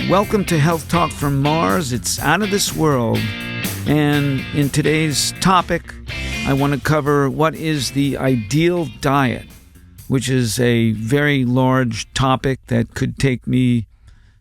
Welcome to Health Talk from Marz. It's out of this world. And in today's topic, I want to cover what is the ideal diet, which is a very large topic that could take me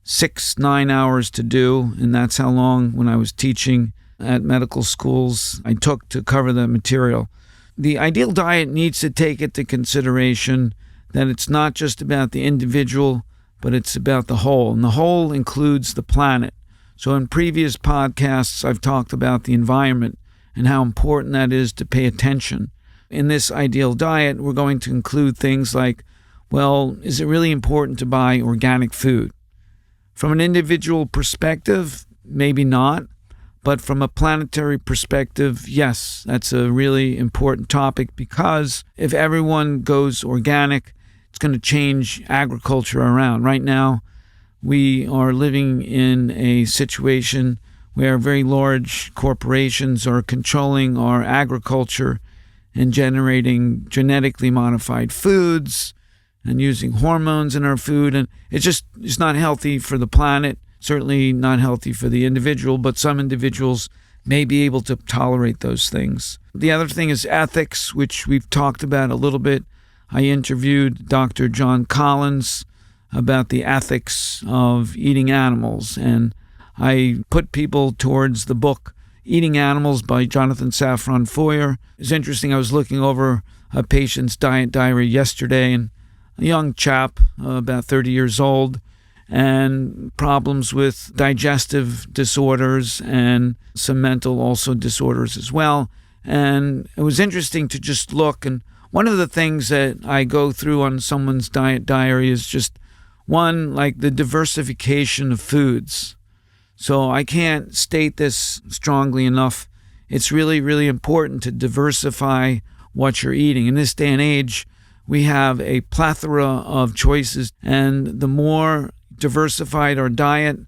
6-9 hours to do. And that's how long, when I was teaching at medical schools, I took to cover the material. The ideal diet needs to take into consideration that it's not just about the individual, but it's about the whole. And the whole includes the planet. So in previous podcasts, I've talked about the environment and how important that is to pay attention. In this ideal diet, we're going to include things like, well, is it really important to buy organic food? From an individual perspective, maybe not. But from a planetary perspective, yes, that's a really important topic, because if everyone goes organic, it's going to change agriculture around. Right now, we are living in a situation where very large corporations are controlling our agriculture and generating genetically modified foods and using hormones in our food. And it's not healthy for the planet, certainly not healthy for the individual, but some individuals may be able to tolerate those things. The other thing is ethics, which we've talked about a little bit. I interviewed Dr. John Collins about the ethics of eating animals, and I put people towards the book Eating Animals by Jonathan Safran Foer. It's interesting, I was looking over a patient's diet diary yesterday, and a young chap, about 30 years old, and problems with digestive disorders and some mental also disorders as well. And it was interesting to just look, and one of the things that I go through on someone's diet diary is just one, like the diversification of foods. So I can't state this strongly enough. It's really, really important to diversify what you're eating. In this day and age, we have a plethora of choices, and the more diversified our diet,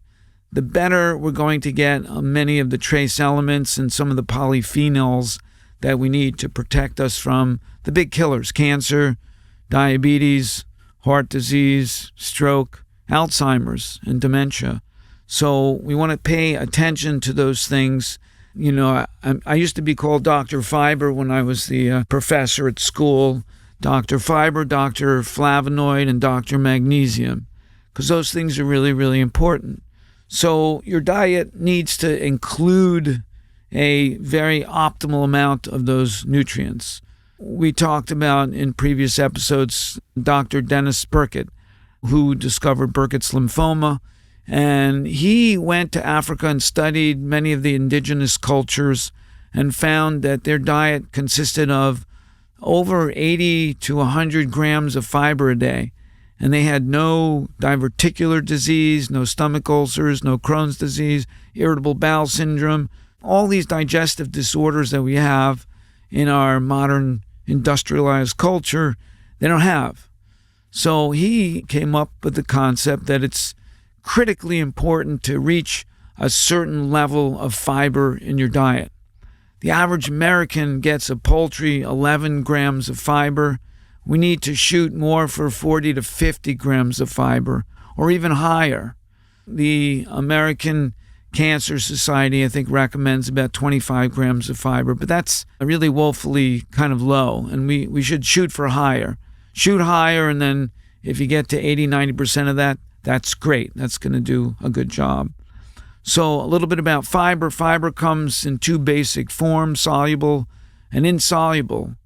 the better we're going to get many of the trace elements and some of the polyphenols that we need to protect us from the big killers: cancer, diabetes, heart disease, stroke, Alzheimer's, and dementia. So we want to pay attention to those things. You know, I used to be called Dr. Fiber when I was the professor at school. Dr. Fiber, Dr. Flavonoid, and Dr. Magnesium, because those things are really, really important. So your diet needs to include a very optimal amount of those nutrients. We talked about in previous episodes Dr. Dennis Burkitt, who discovered Burkitt's lymphoma, and he went to Africa and studied many of the indigenous cultures and found that their diet consisted of over 80 to 100 grams of fiber a day. And they had no diverticular disease, no stomach ulcers, no Crohn's disease, irritable bowel syndrome, all these digestive disorders that we have in our modern industrialized culture, they don't have. So he came up with the concept that it's critically important to reach a certain level of fiber in your diet. The average American gets a paltry 11 grams of fiber. We need to shoot more for 40 to 50 grams of fiber, or even higher. The American Cancer Society, I think, recommends about 25 grams of fiber, but that's really woefully kind of low, and we should shoot for higher. Shoot higher, and then if you get to 80-90% of that, that's great. That's going to do a good job. So a little bit about fiber. Fiber comes in two basic forms: soluble and insoluble.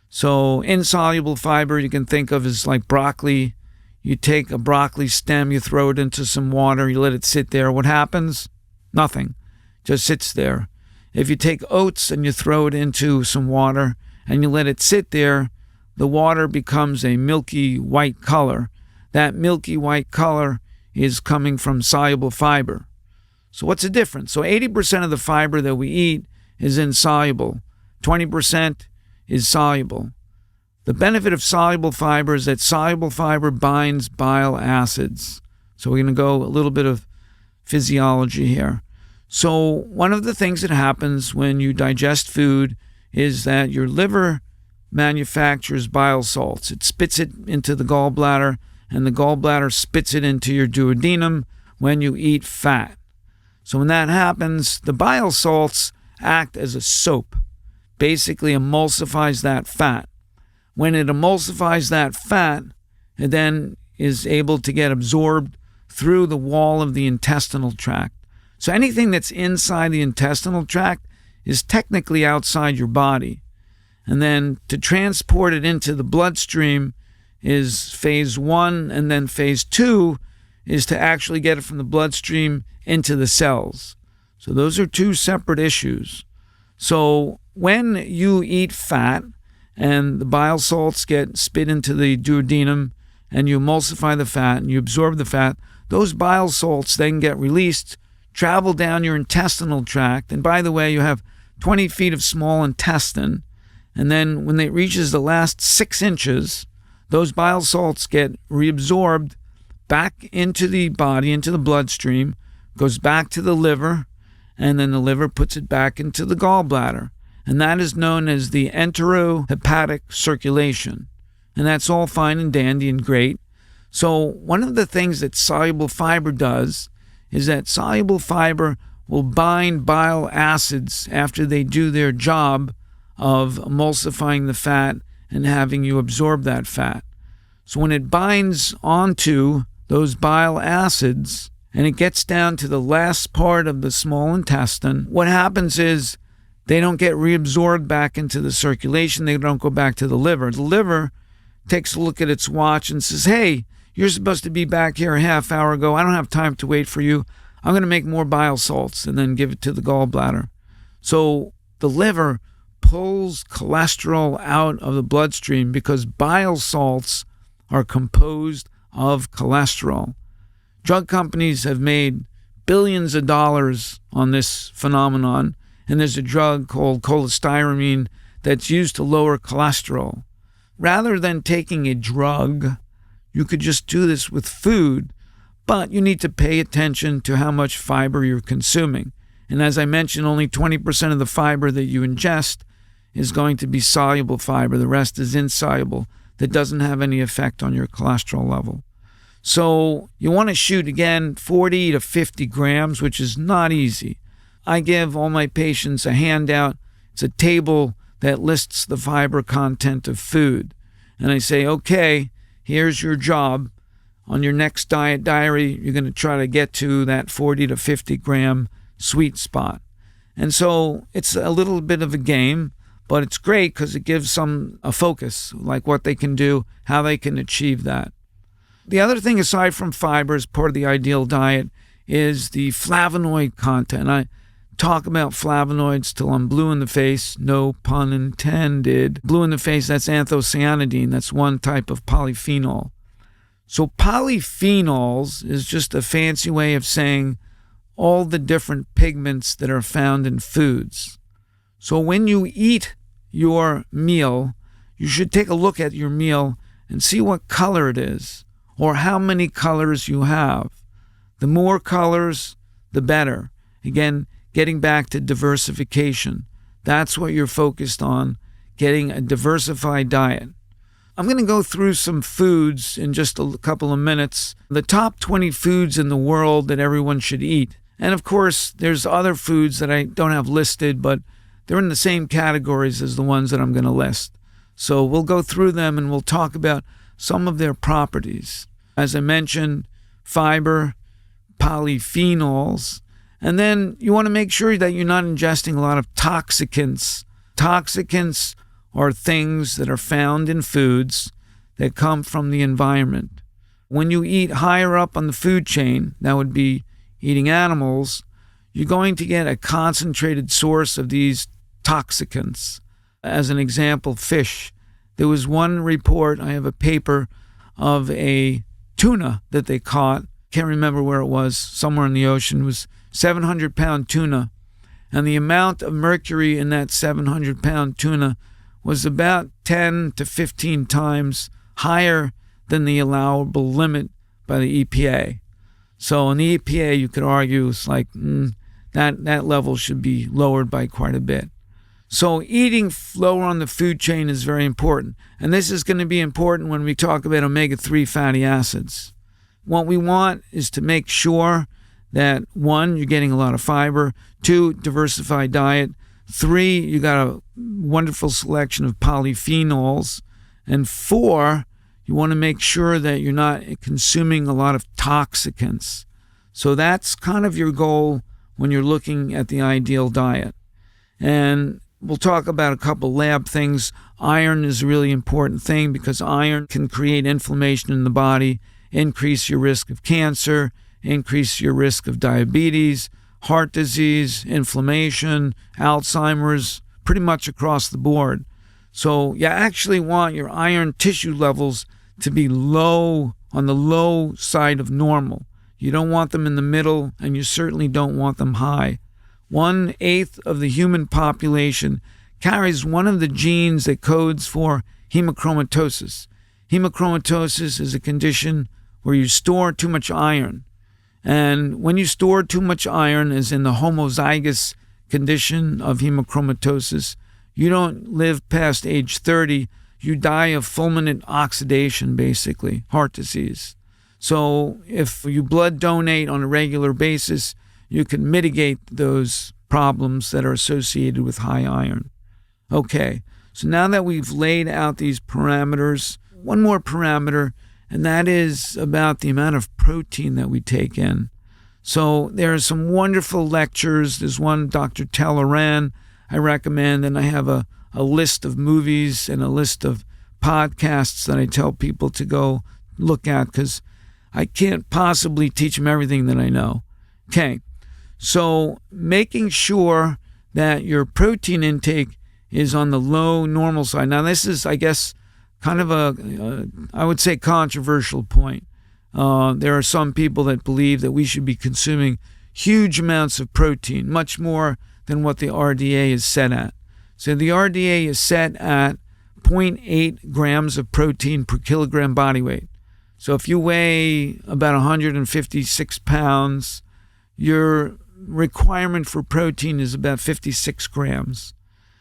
So insoluble fiber you can think of as like broccoli. You take a broccoli stem, you throw it into some water, you let it sit there. What happens? Nothing. Just sits there. If you take oats and you throw it into some water and you let it sit there, the water becomes a milky white color. That milky white color is coming from soluble fiber. So what's the difference? So 80% of the fiber that we eat is insoluble. 20% is soluble. The benefit of soluble fiber is that soluble fiber binds bile acids. So we're going to go a little bit of physiology here. So one of the things that happens when you digest food is that your liver manufactures bile salts. It spits it into the gallbladder, and the gallbladder spits it into your duodenum, when you eat fat. So when that happens, the bile salts act as a soap, basically emulsifies that fat. When it emulsifies that fat, it then is able to get absorbed through the wall of the intestinal tract. So anything that's inside the intestinal tract is technically outside your body. And then to transport it into the bloodstream is phase 1, and then phase 2 is to actually get it from the bloodstream into the cells. So those are two separate issues. So when you eat fat and the bile salts get spit into the duodenum and you emulsify the fat and you absorb the fat, those bile salts then get released, travel down your intestinal tract. And by the way, you have 20 feet of small intestine. And then when it reaches the last 6 inches, those bile salts get reabsorbed back into the body, into the bloodstream, goes back to the liver, and then the liver puts it back into the gallbladder. And that is known as the enterohepatic circulation. And that's all fine and dandy and great. So one of the things that soluble fiber does is that soluble fiber will bind bile acids after they do their job of emulsifying the fat and having you absorb that fat. So when it binds onto those bile acids and it gets down to the last part of the small intestine, what happens is they don't get reabsorbed back into the circulation. They don't go back to the liver. The liver takes a look at its watch and says, hey, you're supposed to be back here a half hour ago. I don't have time to wait for you. I'm going to make more bile salts and then give it to the gallbladder. So the liver pulls cholesterol out of the bloodstream because bile salts are composed of cholesterol. Drug companies have made billions of dollars on this phenomenon, and there's a drug called cholestyramine that's used to lower cholesterol. Rather than taking a drug, you could just do this with food, but you need to pay attention to how much fiber you're consuming. And as I mentioned, only 20% of the fiber that you ingest is going to be soluble fiber. The rest is insoluble that doesn't have any effect on your cholesterol level. So you want to shoot, again, 40 to 50 grams, which is not easy. I give all my patients a handout. It's a table that lists the fiber content of food. And I say, okay, here's your job. On your next diet diary, you're going to try to get to that 40 to 50 gram sweet spot. And so it's a little bit of a game, but it's great because it gives some a focus, like what they can do, how they can achieve that. The other thing, aside from fiber, as part of the ideal diet, is the flavonoid content. I talk about flavonoids till I'm blue in the face, no pun intended. Blue in the face, that's anthocyanidine. That's one type of polyphenol. So polyphenols is just a fancy way of saying all the different pigments that are found in foods. So when you eat your meal, you should take a look at your meal and see what color it is or how many colors you have. The more colors, the better. Again, getting back to diversification. That's what you're focused on, getting a diversified diet. I'm going to go through some foods in just a couple of minutes. The top 20 foods in the world that everyone should eat. And of course, there's other foods that I don't have listed, but they're in the same categories as the ones that I'm going to list. So we'll go through them and we'll talk about some of their properties. As I mentioned, fiber, polyphenols, and then you want to make sure that you're not ingesting a lot of toxicants. Toxicants are things that are found in foods that come from the environment. When you eat higher up on the food chain, that would be eating animals, you're going to get a concentrated source of these toxicants. As an example, fish. There was one report, I have a paper, of a tuna that they caught. Can't remember where it was, somewhere in the ocean. It was 700-pound tuna. And the amount of mercury in that 700-pound tuna was about 10 to 15 times higher than the allowable limit by the EPA. So in the EPA, you could argue it's like that level should be lowered by quite a bit. So eating lower on the food chain is very important. And this is going to be important when we talk about omega-3 fatty acids. what we want is to make sure that 1, you're getting a lot of fiber, 2, diversified diet, 3, you got a wonderful selection of polyphenols, and 4, you want to make sure that you're not consuming a lot of toxicants. So that's kind of your goal when you're looking at the ideal diet. And we'll talk about a couple lab things. Iron is a really important thing because iron can create inflammation in the body, increase your risk of cancer, increase your risk of diabetes, heart disease, inflammation, Alzheimer's, pretty much across the board. So you actually want your iron tissue levels to be low, on the low side of normal. You don't want them in the middle, and you certainly don't want them high. 1/8 of the human population carries one of the genes that codes for hemochromatosis. Hemochromatosis is a condition where you store too much iron. And when you store too much iron, as in the homozygous condition of hemochromatosis, you don't live past age 30. You die of fulminant oxidation, basically, heart disease. So if you blood donate on a regular basis, you can mitigate those problems that are associated with high iron. Okay, so now that we've laid out these parameters, one more parameter, and that is about the amount of protein that we take in. So there are some wonderful lectures. There's one Dr. Talleyrand I recommend, and I have a list of movies and a list of podcasts that I tell people to go look at because I can't possibly teach them everything that I know. Okay, so making sure that your protein intake is on the low normal side. Now this is, I guess, kind of I would say, controversial point. There are some people that believe that we should be consuming huge amounts of protein, much more than what the RDA is set at. So the RDA is set at 0.8 grams of protein per kilogram body weight. So if you weigh about 156 pounds, your requirement for protein is about 56 grams.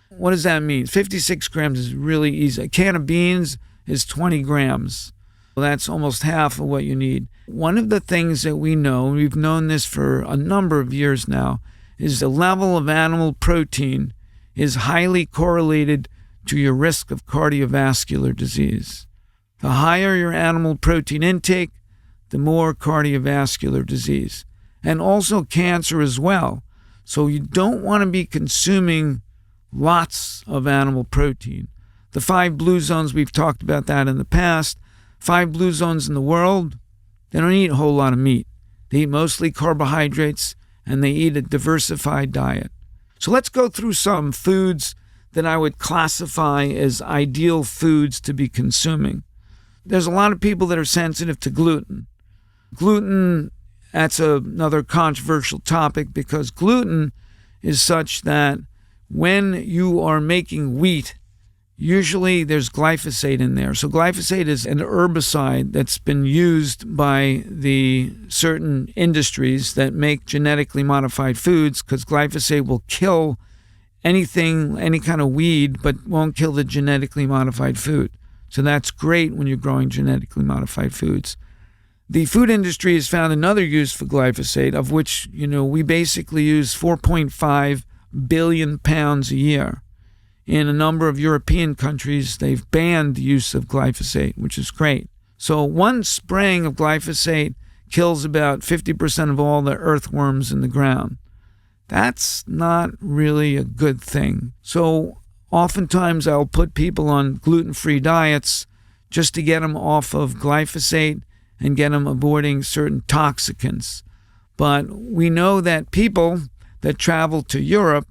What does that mean? 56 grams is really easy. A can of beans is 20 grams. Well, that's almost half of what you need. One of the things that we know, and we've known this for a number of years now, is the level of animal protein is highly correlated to your risk of cardiovascular disease. The higher your animal protein intake, the more cardiovascular disease. And also cancer as well. So you don't want to be consuming lots of animal protein. The 5 blue zones, we've talked about that in the past. 5 blue zones in the world, they don't eat a whole lot of meat. They eat mostly carbohydrates, and they eat a diversified diet. So let's go through some foods that I would classify as ideal foods to be consuming. There's a lot of people that are sensitive to gluten. Gluten, that's another controversial topic because gluten is such that when you are making wheat, usually there's glyphosate in there. So glyphosate is an herbicide that's been used by the certain industries that make genetically modified foods because glyphosate will kill anything, any kind of weed, but won't kill the genetically modified food. So that's great when you're growing genetically modified foods. The food industry has found another use for glyphosate, of which, we basically use 4.5 billion pounds a year. In a number of European countries, they've banned the use of glyphosate, which is great. So one spraying of glyphosate kills about 50% of all the earthworms in the ground. That's not really a good thing. So oftentimes I'll put people on gluten-free diets just to get them off of glyphosate and get them avoiding certain toxicants. But we know that people that travel to Europe,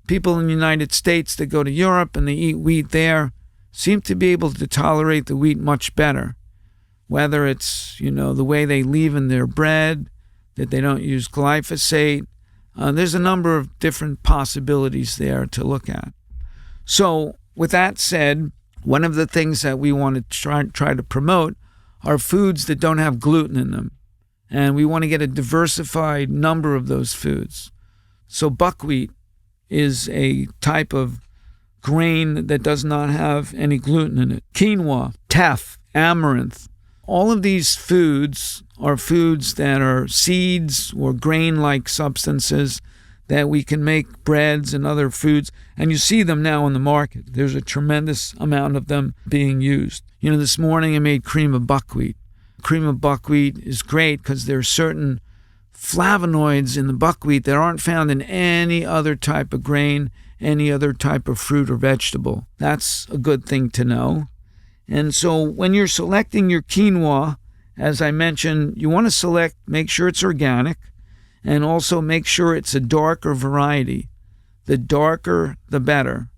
people in the United States that go to Europe and they eat wheat there, seem to be able to tolerate the wheat much better. Whether it's, the way they leaven their bread, that they don't use glyphosate. There's a number of different possibilities there to look at. So with that said, one of the things that we want to try to promote are foods that don't have gluten in them. And we want to get a diversified number of those foods. So buckwheat is a type of grain that does not have any gluten in it. Quinoa, teff, amaranth, All of these foods are foods that are seeds or grain-like substances that we can make breads and other foods. And you see them now on the market. There's a tremendous amount of them being used. This morning I made cream of buckwheat. Cream of buckwheat is great because there are certain flavonoids in the buckwheat that aren't found in any other type of grain, any other type of fruit or vegetable. That's a good thing to know. And so when you're selecting your quinoa, as I mentioned, you want to make sure it's organic, and also make sure it's a darker variety. The darker, the better.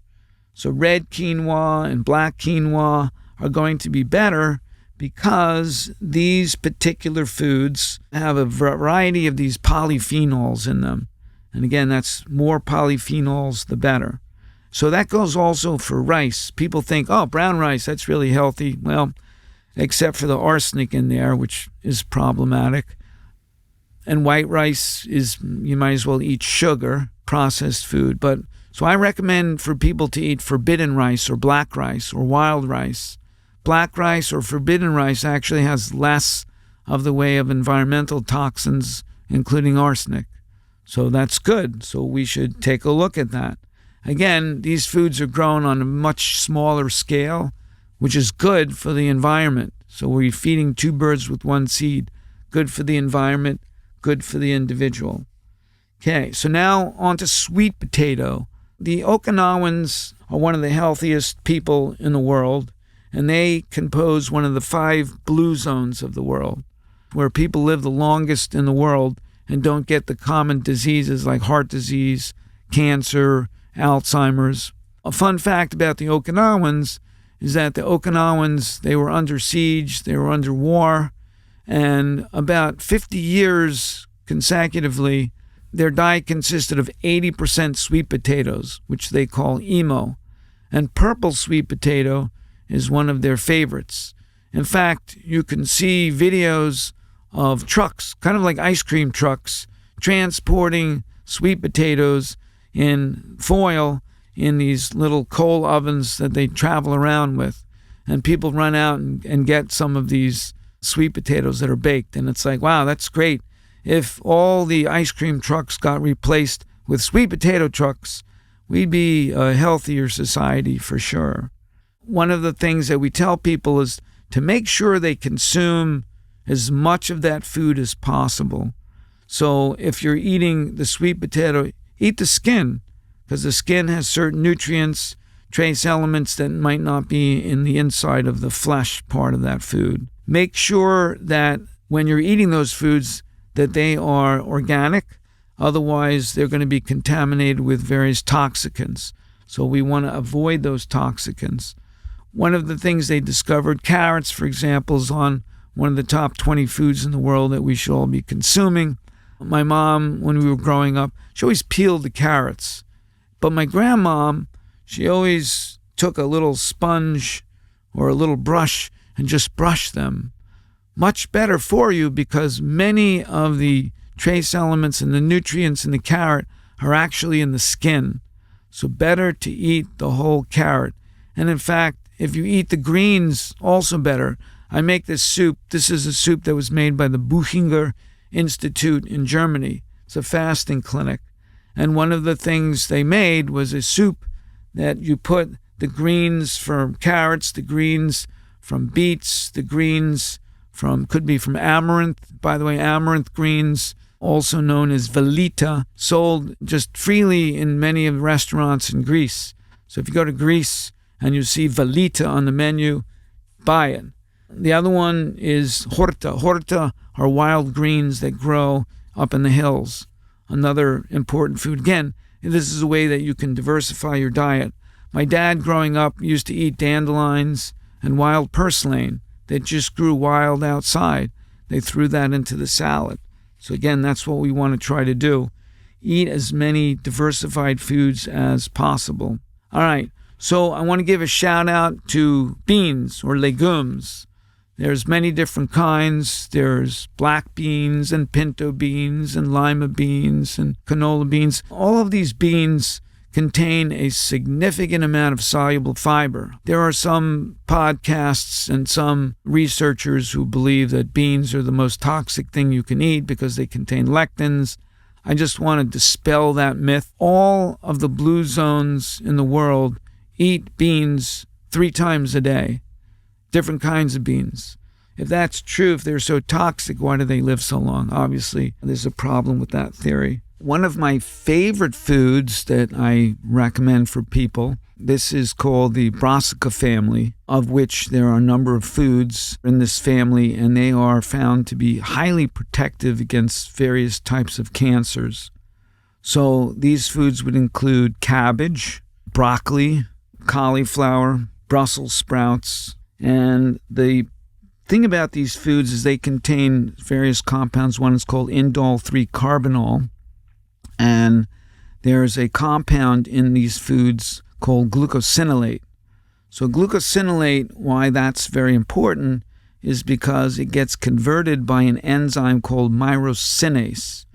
So red quinoa and black quinoa are going to be better because these particular foods have a variety of these polyphenols in them. And again, that's more polyphenols, the better. So that goes also for rice. People think, oh, brown rice, that's really healthy. Well, except for the arsenic in there, which is problematic. And white rice you might as well eat sugar, processed food. So I recommend for people to eat forbidden rice or black rice or wild rice. Black rice or forbidden rice actually has less of the way of environmental toxins, including arsenic. So that's good. So we should take a look at that. Again, these foods are grown on a much smaller scale, which is good for the environment. So we're feeding two birds with one seed. Good for the environment, good for the individual. Okay, so now on to sweet potato. The Okinawans are one of the healthiest people in the world, and they compose one of the 5 blue zones of the world, where people live the longest in the world and don't get the common diseases like heart disease, cancer, Alzheimer's. A fun fact about the Okinawans is that the Okinawans, they were under siege, they were under war, and about 50 years consecutively, their diet consisted of 80% sweet potatoes, which they call emo. And purple sweet potato is one of their favorites. In fact, you can see videos of trucks, kind of like ice cream trucks, transporting sweet potatoes in foil in these little coal ovens that they travel around with. And people run out and get some of these sweet potatoes that are baked. And it's like, wow, that's great. If all the ice cream trucks got replaced with sweet potato trucks, we'd be a healthier society for sure. One of the things that we tell people is to make sure they consume as much of that food as possible. So if you're eating the sweet potato, eat the skin, because the skin has certain nutrients, trace elements that might not be in the inside of the flesh part of that food. Make sure that when you're eating those foods that they are organic, otherwise they're going to be contaminated with various toxicants. So we want to avoid those toxicants. One of the things they discovered, carrots, for example, is on one of the top 20 foods in the world that we should all be consuming. My mom, when we were growing up, she always peeled the carrots. But my grandmom, she always took a little sponge or a little brush and just brushed them. Much better for you because many of the trace elements and the nutrients in the carrot are actually in the skin. So better to eat the whole carrot. And in fact, if you eat the greens, also better. I make this soup. This is a soup that was made by the Buchinger Institute in Germany. It's a fasting clinic. And one of the things they made was a soup that you put the greens from carrots, the greens from beets, the greens could be from amaranth. By the way, amaranth greens, also known as velita, sold just freely in many of the restaurants in Greece. So if you go to Greece and you see velita on the menu, buy it. The other one is horta. Horta are wild greens that grow up in the hills. Another important food. Again, this is a way that you can diversify your diet. My dad, growing up, used to eat dandelions and wild purslane that just grew wild outside. They threw that into the salad. So again, that's what we want to try to do. Eat as many diversified foods as possible. All right, so I want to give a shout out to beans or legumes. There's many different kinds. There's black beans and pinto beans and lima beans and canola beans. All of these beans contain a significant amount of soluble fiber. There are some podcasts and some researchers who believe that beans are the most toxic thing you can eat because they contain lectins. I just want to dispel that myth. All of the blue zones in the world eat beans 3 times a day, different kinds of beans. If that's true, if they're so toxic, why do they live so long? Obviously, there's a problem with that theory. One of my favorite foods that I recommend for people, this is called the Brassica family, of which there are a number of foods in this family, and they are found to be highly protective against various types of cancers. So these foods would include cabbage, broccoli, cauliflower, Brussels sprouts, and the thing about these foods is they contain various compounds. One is called indole 3-carbinol, and there's a compound in these foods called glucosinolate. So glucosinolate, why that's very important, is because it gets converted by an enzyme called myrosinase.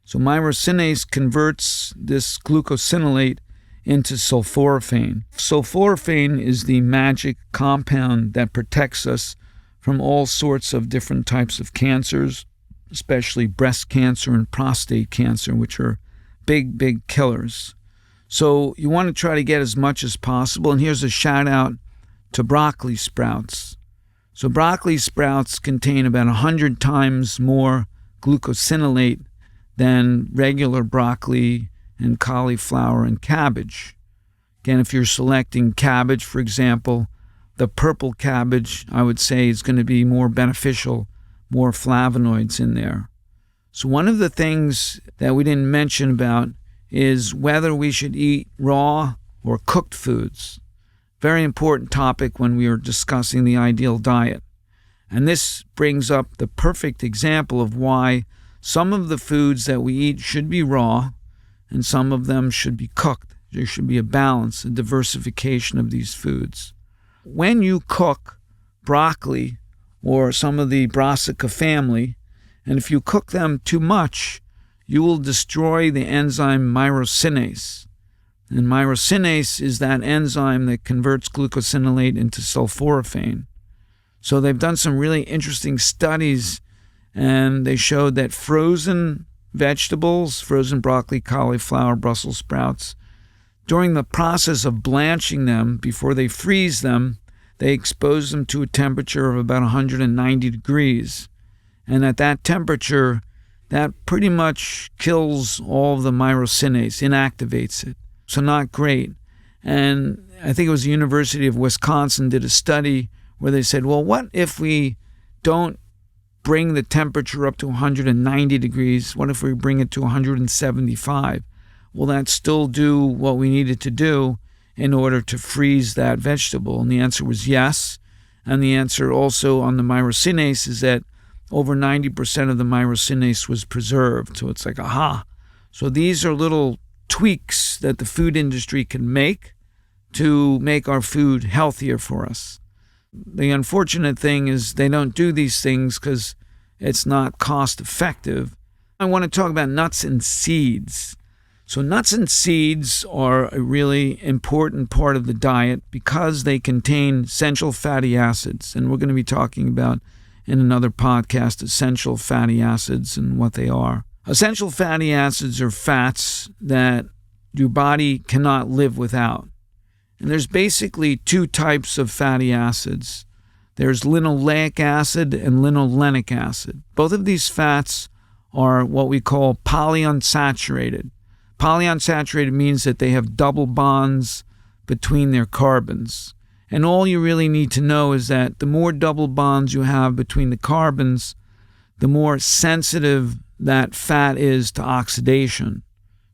So myrosinase converts this glucosinolate into sulforaphane. Sulforaphane is the magic compound that protects us from all sorts of different types of cancers, especially breast cancer and prostate cancer, which are big killers. So you want to try to get as much as possible. And here's a shout out to broccoli sprouts. So broccoli sprouts contain about 100 times more glucosinolate than regular broccoli and cauliflower and cabbage. Again, if you're selecting cabbage, for example, the purple cabbage, I would say, is going to be more beneficial, more flavonoids in there. So one of the things that we didn't mention about is whether we should eat raw or cooked foods. Very important topic when we are discussing the ideal diet. And this brings up the perfect example of why some of the foods that we eat should be raw and some of them should be cooked. There should be a balance, a diversification of these foods. When you cook broccoli or some of the Brassica family, and if you cook them too much, you will destroy the enzyme myrosinase. And myrosinase is that enzyme that converts glucosinolate into sulforaphane. So they've done some really interesting studies, and they showed that frozen vegetables, frozen broccoli, cauliflower, Brussels sprouts, during the process of blanching them, before they freeze them, they expose them to a temperature of about 190 degrees. And at that temperature, that pretty much kills all of the myrosinase, inactivates it. So not great. And I think it was the University of Wisconsin did a study where they said, well, what if we don't bring the temperature up to 190 degrees? What if we bring it to 175? Will that still do what we need it to do in order to freeze that vegetable? And the answer was yes. And the answer also on the myrosinase is that over 90% of the myrosinase was preserved. So it's like, aha. So these are little tweaks that the food industry can make to make our food healthier for us. The unfortunate thing is they don't do these things because it's not cost effective. I want to talk about nuts and seeds. So nuts and seeds are a really important part of the diet because they contain essential fatty acids. And we're going to be talking about in another podcast essential fatty acids and what they are. Essential fatty acids are fats that your body cannot live without. And there's basically 2 types of fatty acids. There's linoleic acid and linolenic acid. Both of these fats are what we call polyunsaturated. Polyunsaturated means that they have double bonds between their carbons. And all you really need to know is that the more double bonds you have between the carbons, the more sensitive that fat is to oxidation.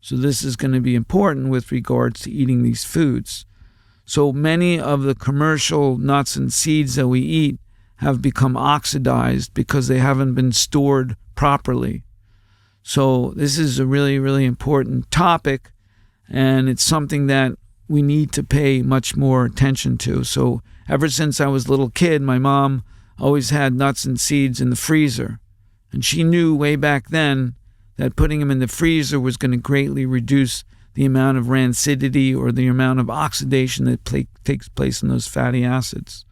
So this is going to be important with regards to eating these foods. So many of the commercial nuts and seeds that we eat have become oxidized because they haven't been stored properly. So this is a really, really important topic, and it's something that we need to pay much more attention to. So ever since I was a little kid, my mom always had nuts and seeds in the freezer. And she knew way back then that putting them in the freezer was going to greatly reduce the amount of rancidity or the amount of oxidation that takes place in those fatty acids.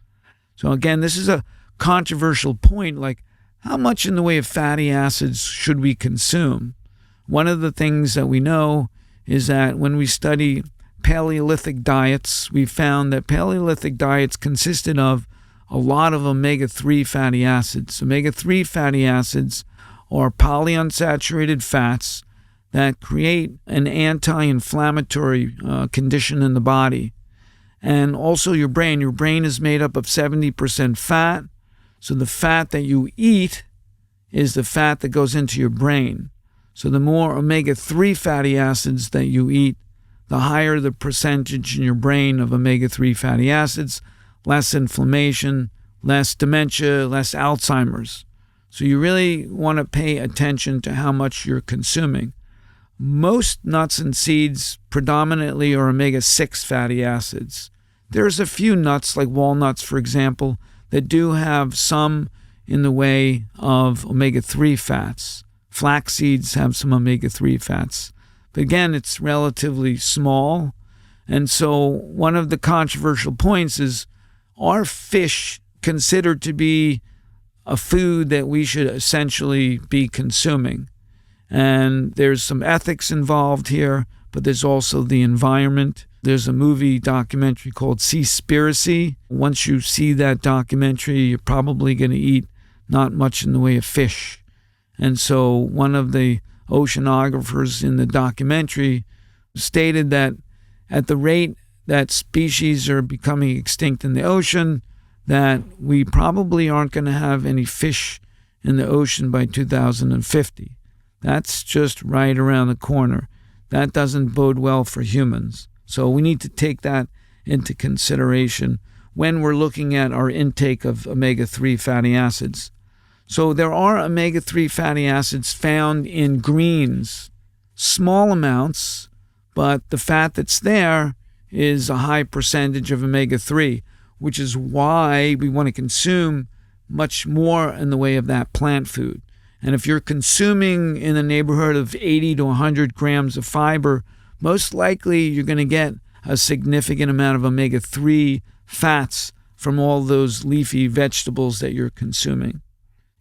So again, this is a controversial point, like how much in the way of fatty acids should we consume? One of the things that we know is that when we study Paleolithic diets, we found that Paleolithic diets consisted of a lot of omega-3 fatty acids. Omega-3 fatty acids are polyunsaturated fats that create an anti-inflammatory condition in the body. And also your brain. Your brain is made up of 70% fat. So the fat that you eat is the fat that goes into your brain. So the more omega-3 fatty acids that you eat, the higher the percentage in your brain of omega-3 fatty acids, less inflammation, less dementia, less Alzheimer's. So you really want to pay attention to how much you're consuming. Most nuts and seeds predominantly are omega-6 fatty acids. There's a few nuts, like walnuts, for example, that do have some in the way of omega-3 fats. Flax seeds have some omega-3 fats. But again, it's relatively small. And so one of the controversial points is, are fish considered to be a food that we should essentially be consuming? And there's some ethics involved here, but there's also the environment. There's a movie documentary called Seaspiracy. Once you see that documentary, you're probably going to eat not much in the way of fish. And so one of the oceanographers in the documentary stated that at the rate that species are becoming extinct in the ocean, that we probably aren't going to have any fish in the ocean by 2050. That's just right around the corner. That doesn't bode well for humans. So we need to take that into consideration when we're looking at our intake of omega-3 fatty acids. So there are omega-3 fatty acids found in greens, small amounts, but the fat that's there is a high percentage of omega-3, which is why we want to consume much more in the way of that plant food. And if you're consuming in the neighborhood of 80 to 100 grams of fiber, most likely you're going to get a significant amount of omega-3 fats from all those leafy vegetables that you're consuming.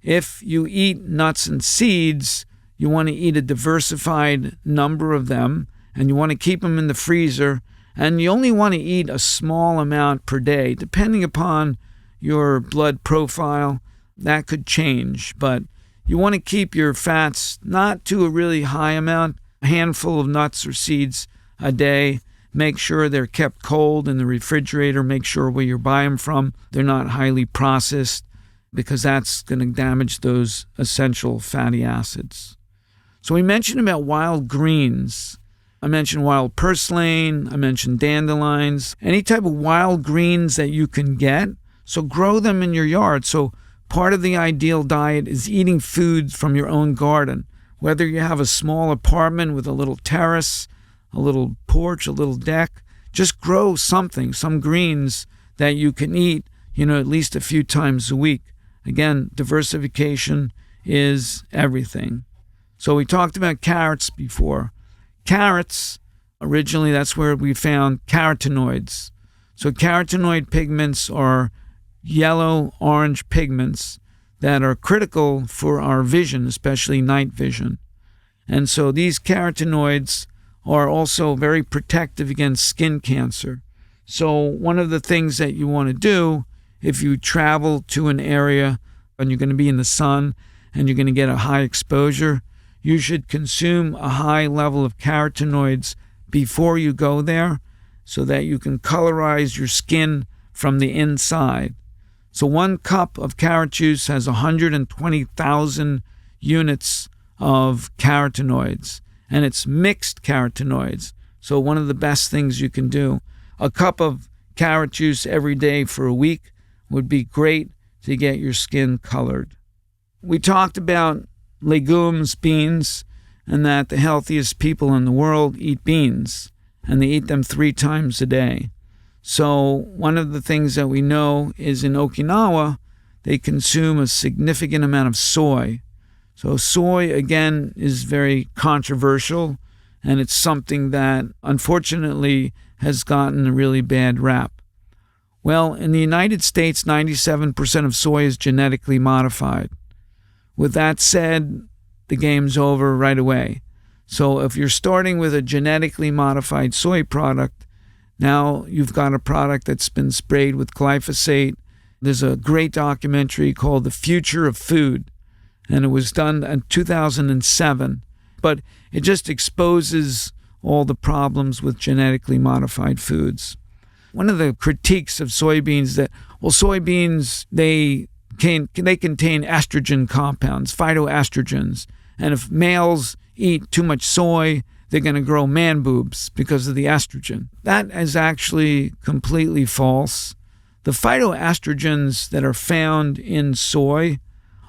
If you eat nuts and seeds, you want to eat a diversified number of them, and you want to keep them in the freezer, and you only want to eat a small amount per day, depending upon your blood profile. That could change, but you want to keep your fats not to a really high amount, a handful of nuts or seeds a day. Make sure they're kept cold in the refrigerator. Make sure where you buy them from, they're not highly processed, because that's going to damage those essential fatty acids. So we mentioned about wild greens. I mentioned wild purslane. I mentioned dandelions. Any type of wild greens that you can get. So grow them in your yard. So part of the ideal diet is eating food from your own garden. Whether you have a small apartment with a little terrace, a little porch, a little deck, just grow something, some greens that you can eat, at least a few times a week. Again, diversification is everything. So we talked about carrots before. Carrots, originally that's where we found carotenoids. So carotenoid pigments are yellow-orange pigments that are critical for our vision, especially night vision. And so these carotenoids are also very protective against skin cancer. So one of the things that you want to do if you travel to an area and you're going to be in the sun and you're going to get a high exposure, you should consume a high level of carotenoids before you go there so that you can colorize your skin from the inside. So 1 cup of carrot juice has 120,000 units of carotenoids, and it's mixed carotenoids. So one of the best things you can do, a cup of carrot juice every day for a week would be great to get your skin colored. We talked about legumes, beans, and that the healthiest people in the world eat beans, and they eat them 3 times a day. So one of the things that we know is in Okinawa, they consume a significant amount of soy. So soy, again, is very controversial, and it's something that unfortunately has gotten a really bad rap. Well, in the United States, 97% of soy is genetically modified. With that said, the game's over right away. So if you're starting with a genetically modified soy product, now you've got a product that's been sprayed with glyphosate. There's a great documentary called The Future of Food, and it was done in 2007. But it just exposes all the problems with genetically modified foods. One of the critiques of soybeans is that, well, soybeans, they contain estrogen compounds, phytoestrogens. And if males eat too much soy, they're going to grow man boobs because of the estrogen. That is actually completely false. The phytoestrogens that are found in soy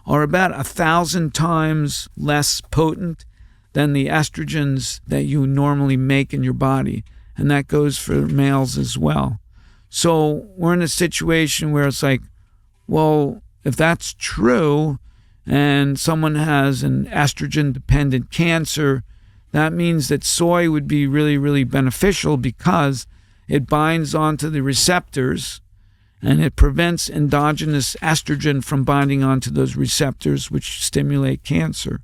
are about 1,000 times less potent than the estrogens that you normally make in your body. And that goes for males as well. So we're in a situation where it's like, well, if that's true and someone has an estrogen-dependent cancer, that means that soy would be really, really beneficial because it binds onto the receptors and it prevents endogenous estrogen from binding onto those receptors, which stimulate cancer.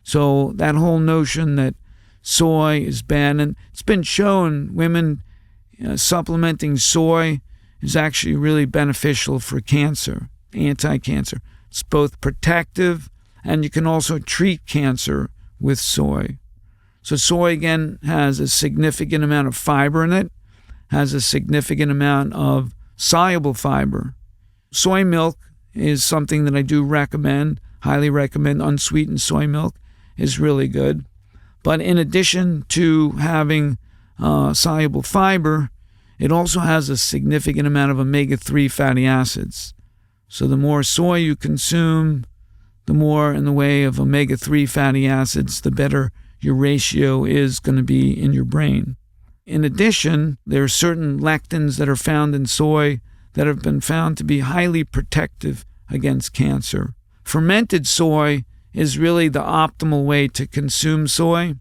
So that whole notion that soy is bad, and it's been shown women supplementing soy is actually really beneficial for cancer, anti-cancer. It's both protective, and you can also treat cancer with soy. So soy, again, has a significant amount of fiber in it, has a significant amount of soluble fiber. Soy milk is something that I do recommend, highly recommend. Unsweetened soy milk is really good. But in addition to having soluble fiber, it also has a significant amount of omega-3 fatty acids. So the more soy you consume, the more in the way of omega-3 fatty acids, the better your ratio is going to be in your brain. In addition, there are certain lectins that are found in soy that have been found to be highly protective against cancer. Fermented soy is really the optimal way to consume soy.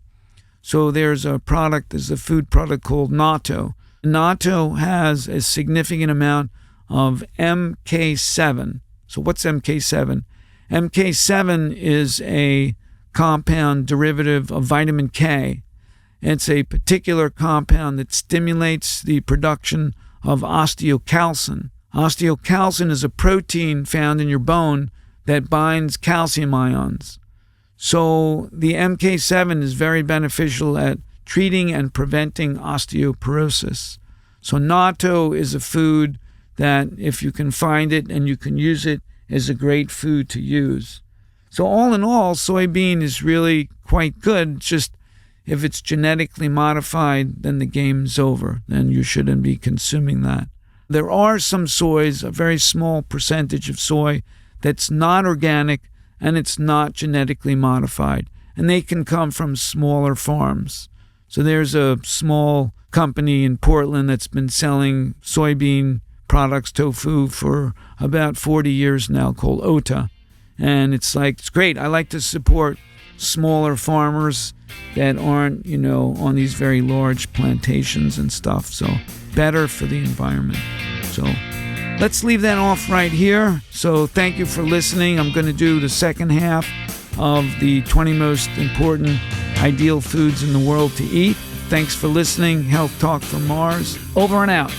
So there's a food product called natto. Natto has a significant amount of MK7. So what's MK7? MK7 is a compound derivative of vitamin K. It's a particular compound that stimulates the production of osteocalcin. Osteocalcin is a protein found in your bone that binds calcium ions. So the MK7 is very beneficial at treating and preventing osteoporosis. So natto is a food that, if you can find it and you can use it, is a great food to use. So all in all, soybean is really quite good. It's just if it's genetically modified, then the game's over. Then you shouldn't be consuming that. There are some soys, a very small percentage of soy, that's not organic and it's not genetically modified. And they can come from smaller farms. So there's a small company in Portland that's been selling soybean products, tofu, for about 40 years now, called Ota. And it's great. I like to support smaller farmers that aren't, on these very large plantations and stuff. So better for the environment. So let's leave that off right here. So thank you for listening. I'm going to do the second half of the 20 most important ideal foods in the world to eat. Thanks for listening. Health Talk from Marz. Over and out.